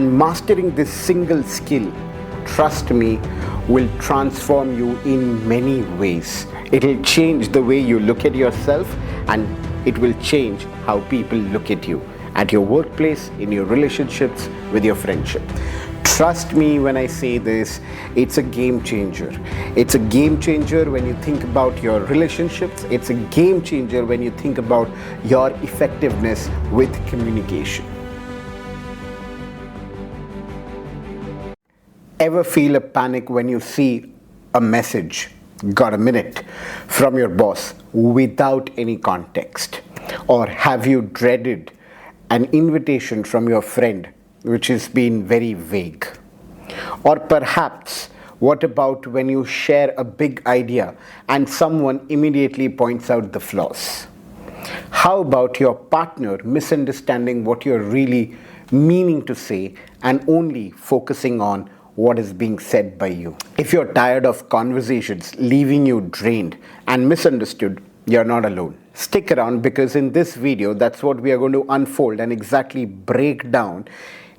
Mastering this single skill, trust me, will transform you in many ways. It'll change the way you look at yourself, and it will change how people look at you, at your workplace, in your relationships, with your friendship. Trust me when I say this, it's a game changer. It's a game changer when you think about your relationships. It's a game changer when you think about your effectiveness with communication. Ever feel a panic when you see a message, got a minute, from your boss without any context? Or have you dreaded an invitation from your friend which has been very vague? Or perhaps, what about when you share a big idea and someone immediately points out the flaws? How about your partner misunderstanding what you're really meaning to say and only focusing on what is being said by you? If you're tired of conversations leaving you drained and misunderstood, you're not alone. Stick around, because in this video, that's what we are going to unfold and exactly break down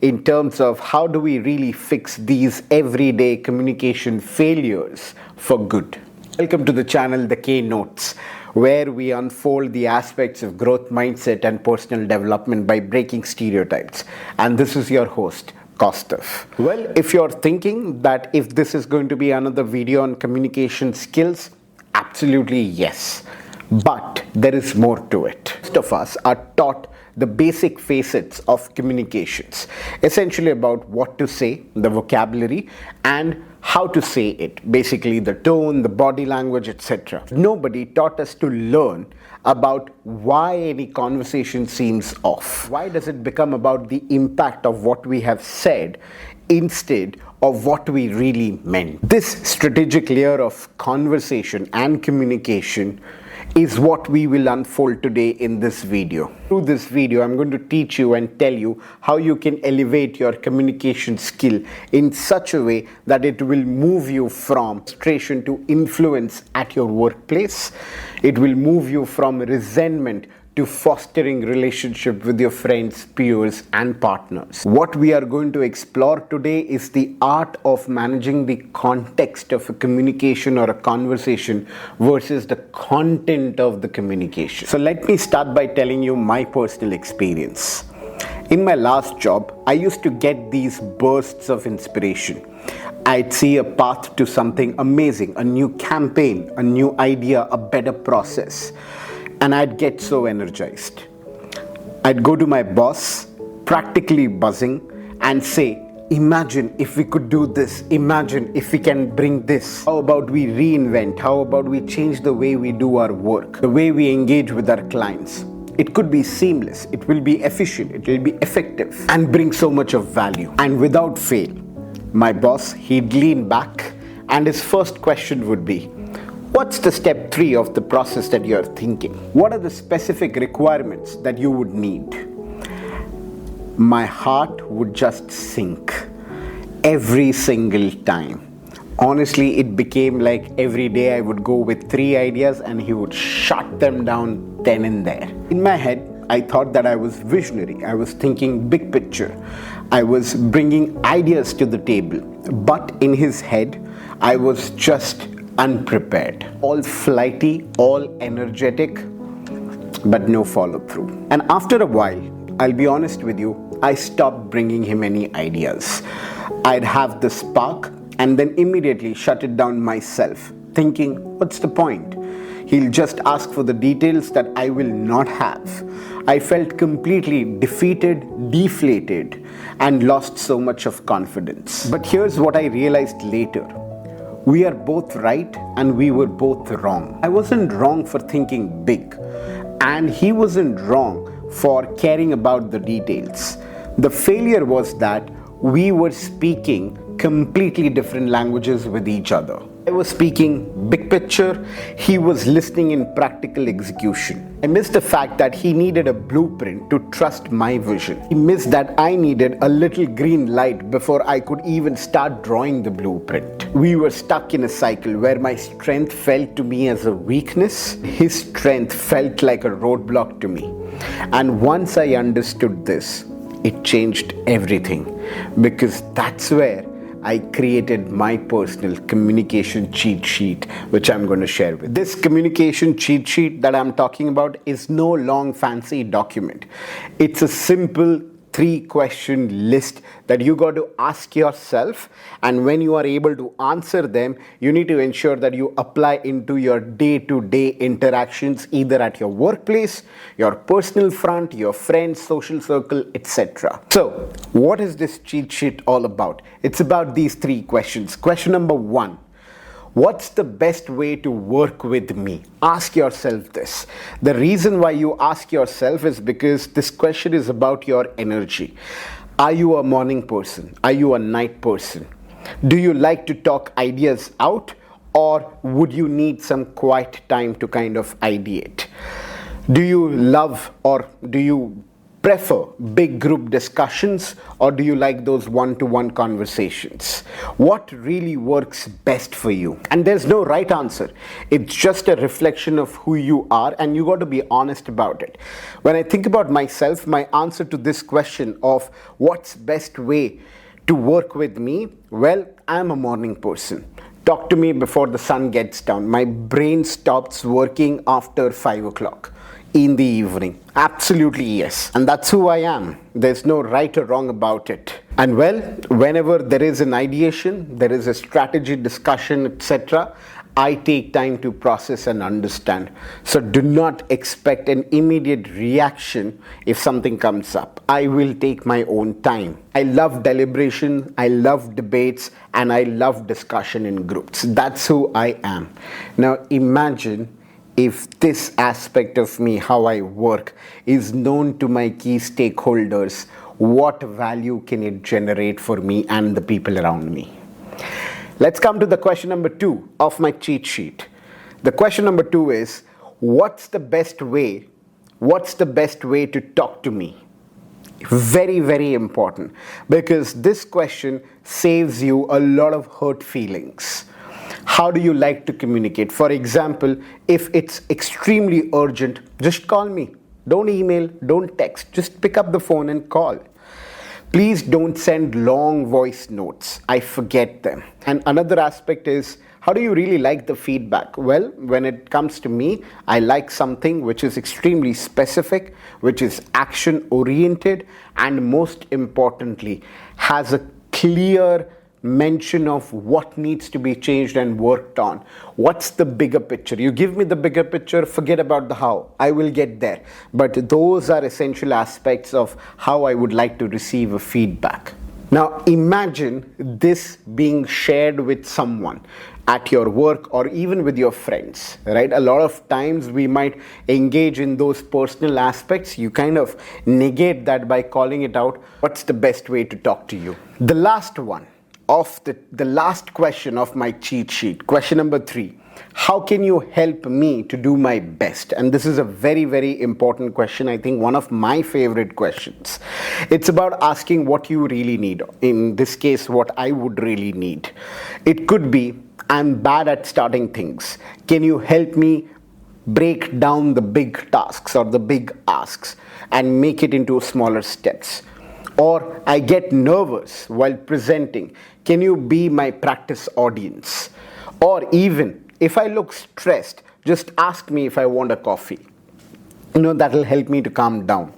in terms of how do we really fix these everyday communication failures for good. Welcome to the channel, The K Notes, where we unfold the aspects of growth mindset and personal development by breaking stereotypes. And this is your host, Kaustav. Well, if you're thinking that if this is going to be another video on communication skills, absolutely yes. But there is more to it. Most of us are taught the basic facets of communications, essentially about what to say, the vocabulary, and how to say it, basically the tone, the body language, etc. Nobody taught us to learn about why any conversation seems off. Why does it become about the impact of what we have said instead of what we really meant? This strategic layer of conversation and communication is what we will unfold today in this video. Through this video, I'm going to teach you and tell you how you can elevate your communication skill in such a way that it will move you from frustration to influence at your workplace. It will move you from resentment to fostering relationship with your friends, peers, and partners. What we are going to explore today is the art of managing the context of a communication or a conversation versus the content of the communication. So let me start by telling you my personal experience. In my last job, I used to get these bursts of inspiration. I'd see a path to something amazing, a new campaign, a new idea, a better process. And I'd get so energized. I'd go to my boss, practically buzzing, and say, imagine if we could do this. Imagine if we can bring this. How about we reinvent? How about we change the way we do our work, the way we engage with our clients? It could be seamless, it will be efficient, it will be effective, and bring so much of value. And without fail, my boss, he'd lean back, and his first question would be, what's the step 3 of the process that you're thinking? What are the specific requirements that you would need? My heart would just sink every single time. Honestly, it became like every day I would go with 3 ideas and he would shut them down then and there. In my head, I thought that I was visionary. I was thinking big picture. I was bringing ideas to the table. But in his head, I was just unprepared, all flighty, all energetic, but no follow through. And after a while, I'll be honest with you, I stopped bringing him any ideas. I'd have the spark and then immediately shut it down myself, thinking, what's the point? He'll just ask for the details that I will not have. I felt completely defeated, deflated, and lost so much of confidence. But here's what I realized later. We are both right and we were both wrong. I wasn't wrong for thinking big, and he wasn't wrong for caring about the details. The failure was that we were speaking completely different languages with each other. I was speaking big picture, he was listening in practical execution. I missed the fact that he needed a blueprint to trust my vision. He missed that I needed a little green light before I could even start drawing the blueprint. We were stuck in a cycle where my strength felt to me as a weakness, his strength felt like a roadblock to me. And once I understood this, it changed everything, because that's where I created my personal communication cheat sheet, which I'm going to share with. This communication cheat sheet that I'm talking about is no long fancy document. It's a simple 3-question list that you got to ask yourself, and when you are able to answer them, you need to ensure that you apply into your day-to-day interactions, either at your workplace, your personal front, your friends, social circle, etc. So what is this cheat sheet all about? It's about these 3 questions. Question number 1: what's the best way to work with me? Ask yourself this. The reason why you ask yourself is because this question is about your energy. Are you a morning person? Are you a night person? Do you like to talk ideas out, or would you need some quiet time to kind of ideate? Do you love, or do you prefer big group discussions, or do you like those one-to-one conversations? What really works best for you? And there's no right answer. It's just a reflection of who you are, and you got to be honest about it. When I think about myself, my answer to this question of what's best way to work with me, well, I'm a morning person. Talk to me before the sun gets down. My brain stops working after 5 o'clock in the evening. Absolutely yes. And that's who I am. There's no right or wrong about it. And well, whenever there is an ideation, there is a strategy discussion, etc., I take time to process and understand. So do not expect an immediate reaction if something comes up. I will take my own time. I love deliberation, I love debates, and I love discussion in groups. That's who I am. Now imagine if this aspect of me, how I work, is known to my key stakeholders, what value can it generate for me and the people around me? Let's come to the question number 2 of my cheat sheet. The question number 2 is, what's the best way to talk to me? Very, very important, because this question saves you a lot of hurt feelings. How do you like to communicate? For example, if it's extremely urgent, just call me. Don't email, don't text, just pick up the phone and call. Please don't send long voice notes. I forget them. And another aspect is, how do you really like the feedback? Well, when it comes to me, I like something which is extremely specific, which is action oriented, and most importantly, has a clear mention of what needs to be changed and worked on. What's the bigger picture? You give me the bigger picture, forget about the how. I will get there. But those are essential aspects of how I would like to receive a feedback. Now imagine this being shared with someone at your work or even with your friends, right? A lot of times we might engage in those personal aspects. You kind of negate that by calling it out. What's the best way to talk to you? The last one of the last question of my cheat sheet, question number 3. How can you help me to do my best? And this is a very, very important question. I think one of my favorite questions. It's about asking what you really need. In this case, what I would really need. It could be, I'm bad at starting things. Can you help me break down the big tasks or the big asks and make it into smaller steps? Or I get nervous while presenting. Can you be my practice audience? Or even if I look stressed, just ask me if I want a coffee. That'll help me to calm down.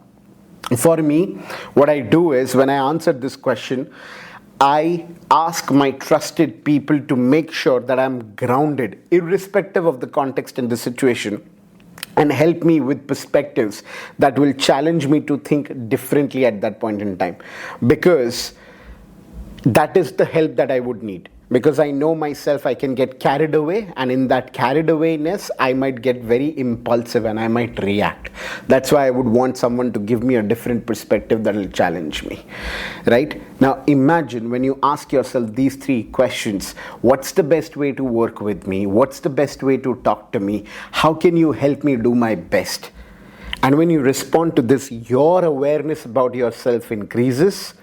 For me, what I do is when I answer this question, I ask my trusted people to make sure that I'm grounded, irrespective of the context and the situation, and help me with perspectives that will challenge me to think differently at that point in time. Because that is the help that I would need. Because I know myself, I can get carried away, and in that carried awayness, I might get very impulsive and I might react. That's why I would want someone to give me a different perspective that will challenge me, right? Now imagine when you ask yourself these 3 questions: what's the best way to work with me? What's the best way to talk to me? How can you help me do my best? And when you respond to this, your awareness about yourself increases.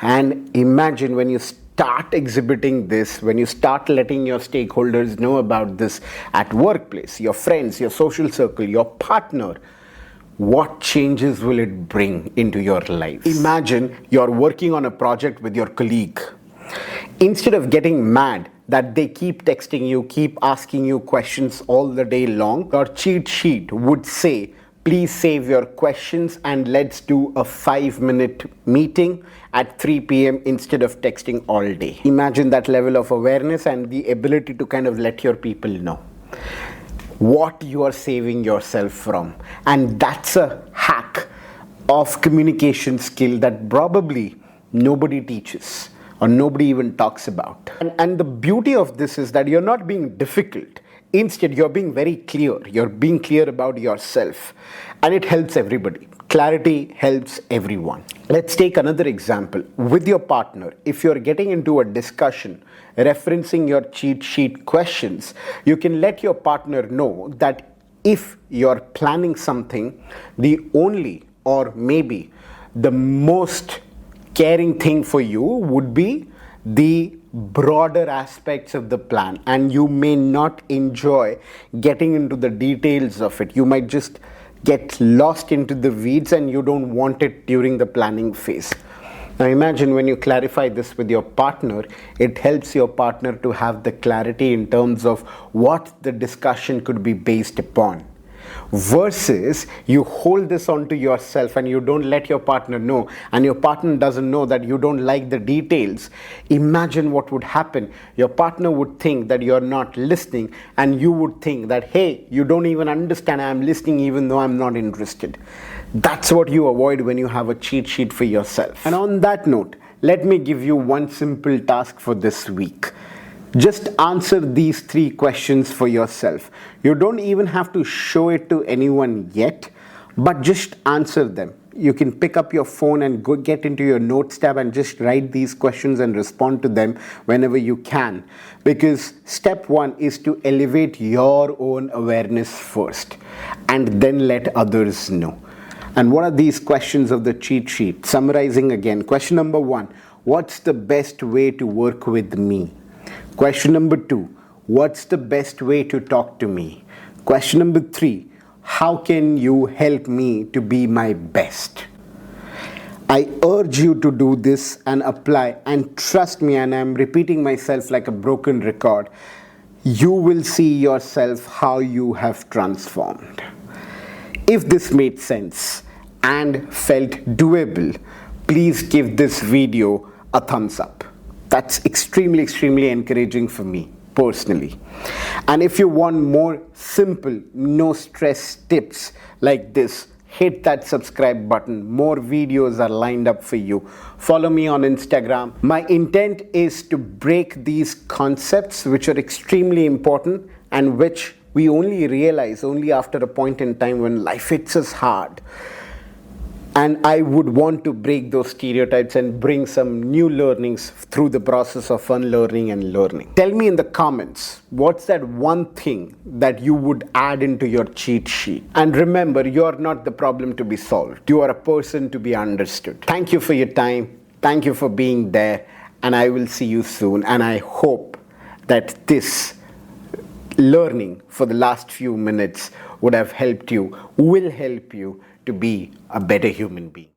And imagine when you start exhibiting this, when you start letting your stakeholders know about this at workplace, your friends, your social circle, your partner, what changes will it bring into your life? Imagine you're working on a project with your colleague. Instead of getting mad that they keep texting you, keep asking you questions all the day long, your cheat sheet would say, please save your questions and let's do a 5-minute meeting at 3 p.m. instead of texting all day. Imagine that level of awareness and the ability to kind of let your people know what you are saving yourself from. And that's a hack of communication skill that probably nobody teaches or nobody even talks about. And the beauty of this is that you're not being difficult. Instead, you're being very clear. You're being clear about yourself. And it helps everybody. Clarity helps everyone. Let's take another example. With your partner, if you're getting into a discussion referencing your cheat sheet questions, you can let your partner know that if you're planning something, the only or maybe the most caring thing for you would be the broader aspects of the plan, and you may not enjoy getting into the details of it. You might just get lost into the weeds and you don't want it during the planning phase. Now imagine when you clarify this with your partner, it helps your partner to have the clarity in terms of what the discussion could be based upon. Versus you hold this onto yourself and you don't let your partner know, and your partner doesn't know that you don't like the details. Imagine what would happen. Your partner would think that you're not listening, and you would think that, hey, you don't even understand, I'm listening even though I'm not interested. That's what you avoid when you have a cheat sheet for yourself. And on that note, let me give you one simple task for this week. Just answer these 3 questions for yourself. You don't even have to show it to anyone yet, but just answer them. You can pick up your phone and go get into your notes tab and just write these questions and respond to them whenever you can. Because step 1 is to elevate your own awareness first and then let others know. And what are these questions of the cheat sheet? Summarizing again, question number 1, what's the best way to work with me? Question number 2, what's the best way to talk to me? Question number 3, how can you help me to be my best? I urge you to do this and apply, and trust me, and I'm repeating myself like a broken record, you will see yourself how you have transformed. If this made sense and felt doable, please give this video a thumbs up. That's extremely encouraging for me personally. And if you want more simple, no stress tips like this, hit that subscribe button. More videos are lined up for you. Follow me on Instagram. My intent is to break these concepts which are extremely important and which we only realize only after a point in time when life hits us hard. And I would want to break those stereotypes and bring some new learnings through the process of unlearning and learning. Tell me in the comments, what's that one thing that you would add into your cheat sheet? And remember, you're not the problem to be solved. You are a person to be understood. Thank you for your time. Thank you for being there. And I will see you soon. And I hope that this learning for the last few minutes would have helped you, will help you to be a better human being.